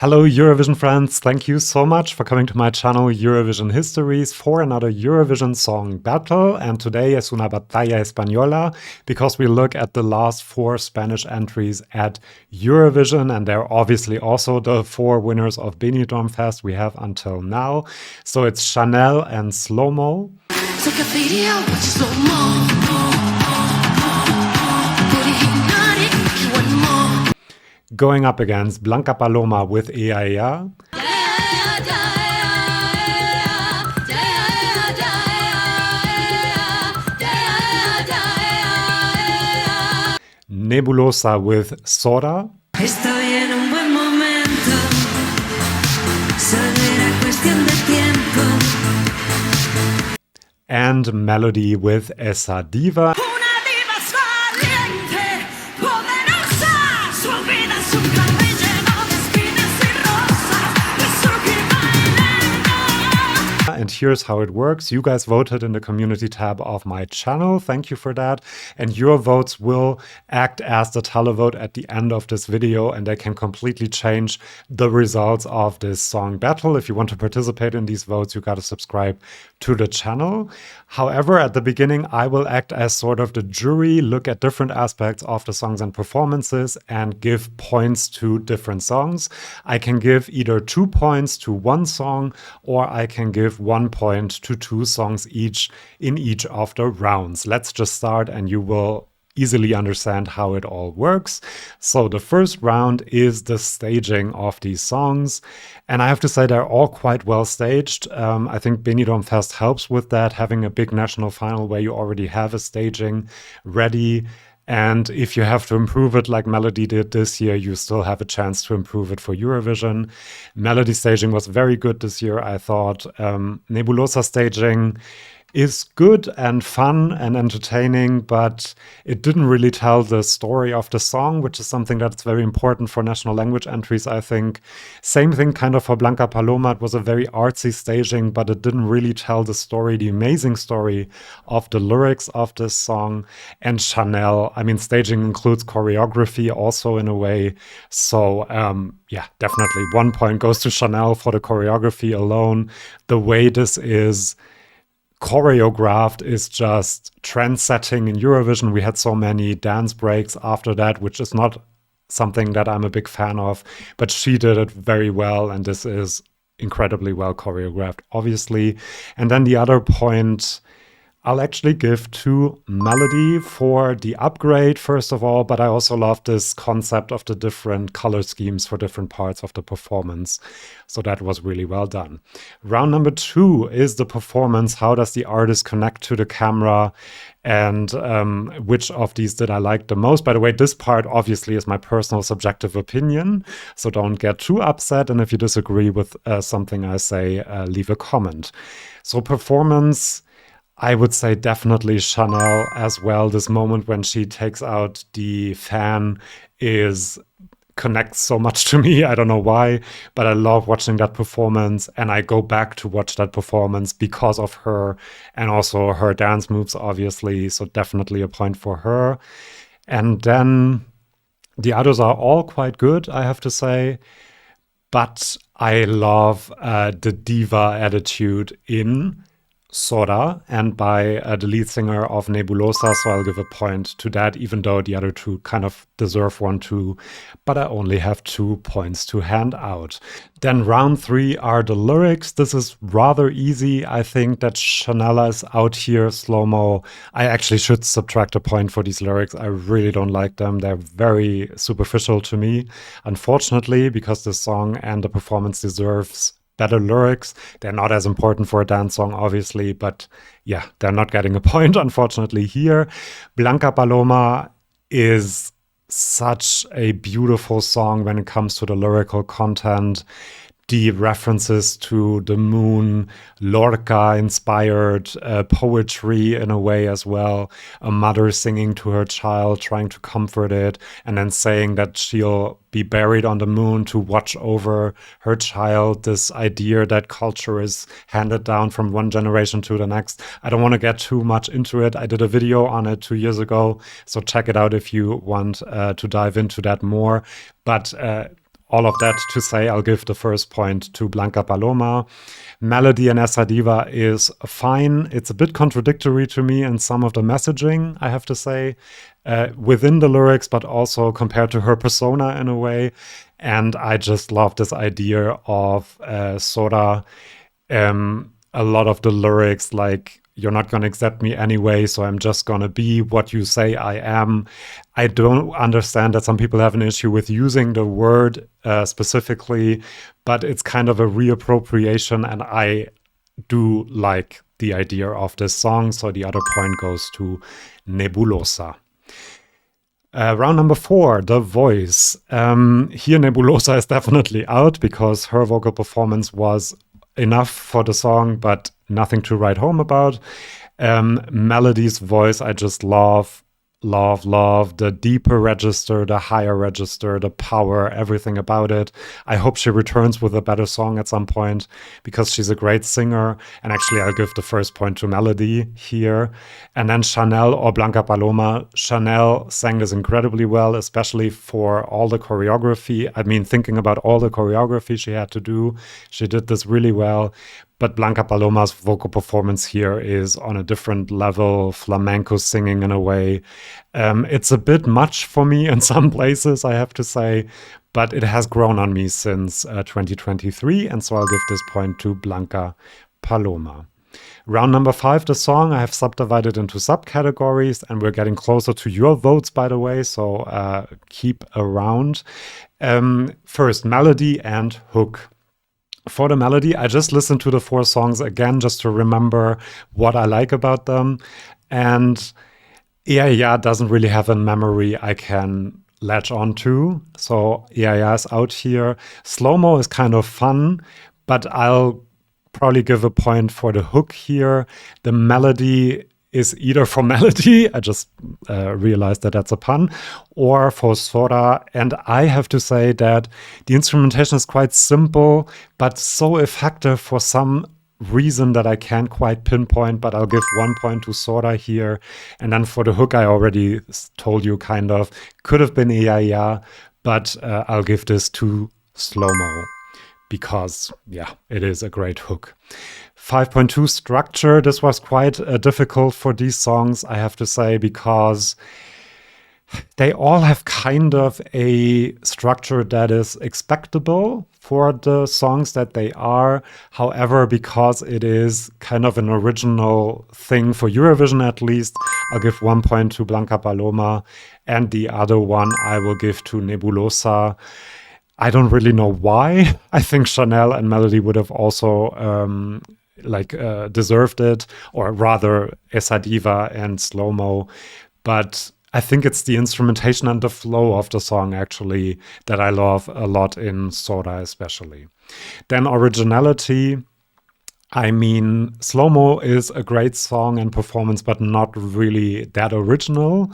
Hello Eurovision friends, thank you so much for coming to my channel Eurovision Histories for another Eurovision Song Battle, and today es una batalla española because we look at the last 4 Spanish entries at Eurovision, and they're obviously also the 4 winners of Benidorm Fest we have until now. So it's Chanel and SloMo. Going up against Blanca Paloma with Eaea. Nebulossa with Zorra. And Melody with Esa Diva. And here's how it works. You guys voted in the community tab of my channel. Thank you for that. And your votes will act as the televote at the end of this video, and they can completely change the results of this song battle. If you want to participate in these votes, you got to subscribe to the channel. However, at the beginning, I will act as sort of the jury, look at different aspects of the songs and performances, and give points to different songs. I can give either 2 points to one song, or I can give 1 point to 2 songs each in each of the rounds. Let's just start and you will easily understand how it all works. So the first round is the staging of these songs, and I have to say they're all quite well staged. I think Benidorm Fest helps with that, having a big national final where you already have a staging ready. And if you have to improve it like Melody did this year, you still have a chance to improve it for Eurovision. Melody staging was very good this year, I thought. Nebulossa staging is good and fun and entertaining, but it didn't really tell the story of the song, which is something that's very important for national language entries, I think. Same thing kind of for Blanca Paloma. It was a very artsy staging, but it didn't really tell the story, the amazing story of the lyrics of this song. And Chanel, I mean, staging includes choreography also in a way. So yeah, definitely 1 point goes to Chanel for the choreography alone. The way this is choreographed is just trend-setting in Eurovision. We had so many dance breaks after that, which is not something that I'm a big fan of, but she did it very well, and this is incredibly well choreographed, obviously. And then the other point I'll actually give to Melody for the upgrade, first of all, but I also love this concept of the different color schemes for different parts of the performance. So that was really well done. Round number 2 is the performance. How does the artist connect to the camera? And which of these did I like the most? By the way, this part obviously is my personal subjective opinion, so don't get too upset. And if you disagree with something I say, leave a comment. So performance, I would say definitely Chanel as well. This moment when she takes out the fan connects so much to me. I don't know why, but I love watching that performance, and I go back to watch that performance because of her and also her dance moves, obviously. So definitely a point for her. And then the others are all quite good, I have to say. But I love the diva attitude in Zorra and by the lead singer of Nebulossa, so I'll give a point to that, even though the other 2 kind of deserve 1 too, but I only have 2 points to hand out. Then round 3 are the lyrics. This is rather easy. I think that Chanel is out here, SloMo. I actually should subtract a point for these lyrics. I really don't like them. They're very superficial to me, unfortunately, because the song and the performance deserves better lyrics. They're not as important for a dance song, obviously, but yeah, they're not getting a point, unfortunately, here. Blanca Paloma is such a beautiful song when it comes to the lyrical content. The references to the moon, Lorca-inspired poetry in a way as well. A mother singing to her child, trying to comfort it, and then saying that she'll be buried on the moon to watch over her child. This idea that culture is handed down from one generation to the next. I don't want to get too much into it. I did a video on it 2 years ago, so check it out if you want to dive into that more. But all of that to say, I'll give the first point to Blanca Paloma. Melody and Esa Diva is fine. It's a bit contradictory to me in some of the messaging, I have to say, within the lyrics, but also compared to her persona in a way. And I just love this idea of Zorra. A lot of the lyrics, like, you're not going to accept me anyway, so I'm just going to be what you say I am. I don't understand that some people have an issue with using the word specifically, but it's kind of a reappropriation, and I do like the idea of this song, so the other point goes to Nebulossa. Round number 4, The Voice. Here Nebulossa is definitely out because her vocal performance was enough for the song, but nothing to write home about. Melody's voice, I just love the deeper register, the higher register, the power, everything about it. I hope she returns with a better song at some point because she's a great singer. And actually, I'll give the first point to Melody here. And then Chanel or Blanca Paloma. Chanel sang this incredibly well, especially for all the choreography. I mean, thinking about all the choreography she had to do, she did this really well. But Blanca Paloma's vocal performance here is on a different level, flamenco singing in a way. It's a bit much for me in some places, I have to say, but it has grown on me since 2023, and so I'll give this point to Blanca Paloma. Round number 5, the song, I have subdivided into subcategories, and we're getting closer to your votes, by the way, so keep around. First, melody and hook. For the melody, I just listened to the 4 songs again just to remember what I like about them. And Eaea doesn't really have a memory I can latch on to. So Eaea is out here. SloMo is kind of fun, but I'll probably give a point for the hook here. The melody is either for melody, I just realized that that's a pun, or for Zorra. And I have to say that the instrumentation is quite simple, but so effective for some reason that I can't quite pinpoint, but I'll give 1 point to Zorra here. And then for the hook, I already told you kind of, could have been Eaea, but I'll give this to SloMo because, yeah, it is a great hook. 5.2 structure. This was quite difficult for these songs, I have to say, because they all have kind of a structure that is expectable for the songs that they are. However, because it is kind of an original thing for Eurovision at least, I'll give 1 point to Blanca Paloma, and the other one I will give to Nebulossa. I don't really know why. I think Chanel and Melody would have also deserved it, or rather Esa Diva and SloMo. But I think it's the instrumentation and the flow of the song actually that I love a lot in Zorra especially. Then originality. I mean, SloMo is a great song and performance, but not really that original.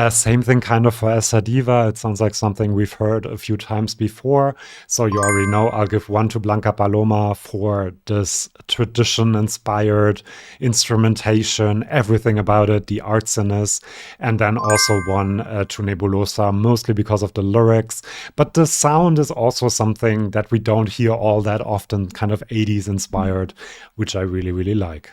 Same thing kind of for Esa Diva. It sounds like something we've heard a few times before. So you already know I'll give 1 to Blanca Paloma for this tradition-inspired instrumentation, everything about it, the artsiness. And then also 1 to Nebulossa, mostly because of the lyrics. But the sound is also something that we don't hear all that often, kind of 80s inspired, which I really, really like.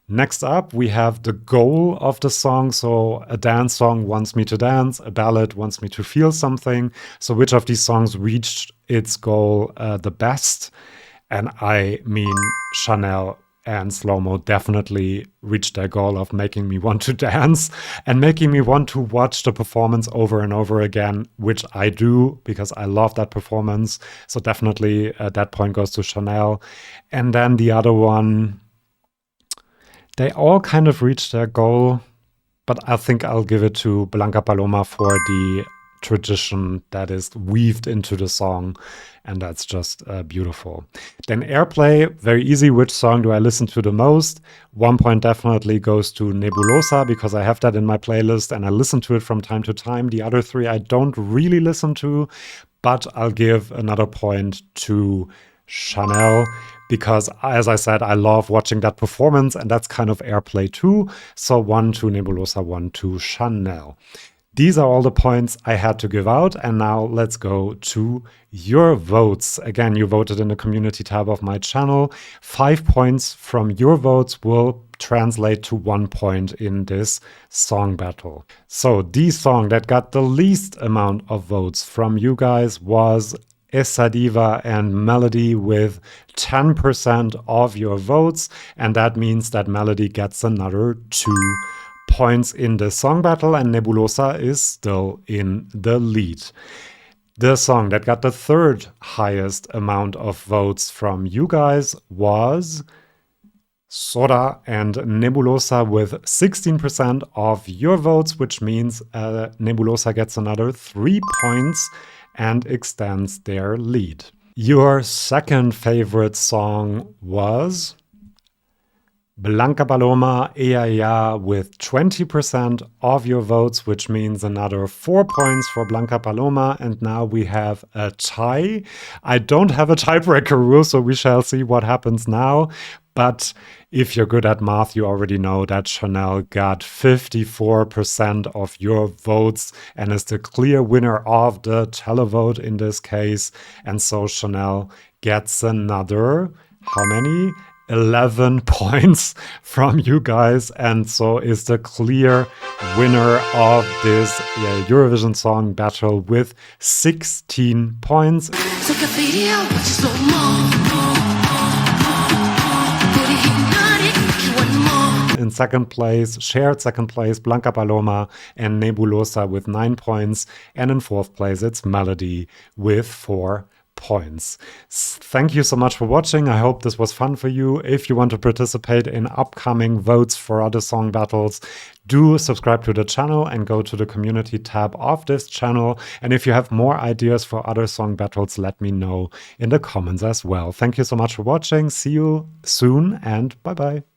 Next up, we have the goal of the song. So a dance song wants me to dance, a ballad wants me to feel something. So which of these songs reached its goal the best? And I mean, Chanel and SloMo definitely reached their goal of making me want to dance and making me want to watch the performance over and over again, which I do because I love that performance. So definitely that point goes to Chanel. And then the other one, they all kind of reached their goal, but I think I'll give it to Blanca Paloma for the tradition that is weaved into the song, and that's just beautiful. Then airplay, very easy. Which song do I listen to the most? 1 point definitely goes to Nebulossa because I have that in my playlist and I listen to it from time to time. The other 3 I don't really listen to, but I'll give another point to Chanel because, as I said, I love watching that performance, and that's kind of airplay too. So 1 to Nebulossa, 1 to Chanel. These are all the points I had to give out, and now let's go to your votes. Again, you voted in the community tab of my channel. 5 points from your votes will translate to 1 point in this song battle. So the song that got the least amount of votes from you guys was Esa Diva and Melody with 10% of your votes, and that means that Melody gets another 2 points in the song battle, and Nebulossa is still in the lead. The song that got the third highest amount of votes from you guys was Zorra and Nebulossa with 16% of your votes, which means Nebulossa gets another 3 points and extends their lead. Your second favorite song was Blanca Paloma, Eaea with 20% of your votes, which means another 4 points for Blanca Paloma. And now we have a tie. I don't have a tiebreaker rule, so we shall see what happens now. But if you're good at math, you already know that Chanel got 54% of your votes and is the clear winner of the televote in this case. And so Chanel gets another, how many? 11 points from you guys, and so is the clear winner of this Eurovision Song Battle with 16 points. In second place, shared second place, Blanca Paloma and Nebulossa with 9 points, and in fourth place it's Melody with 4 points. Thank you so much for watching. I hope this was fun for you. If you want to participate in upcoming votes for other song battles, do subscribe to the channel and go to the community tab of this channel. And if you have more ideas for other song battles, let me know in the comments as well. Thank you so much for watching. See you soon and bye-bye.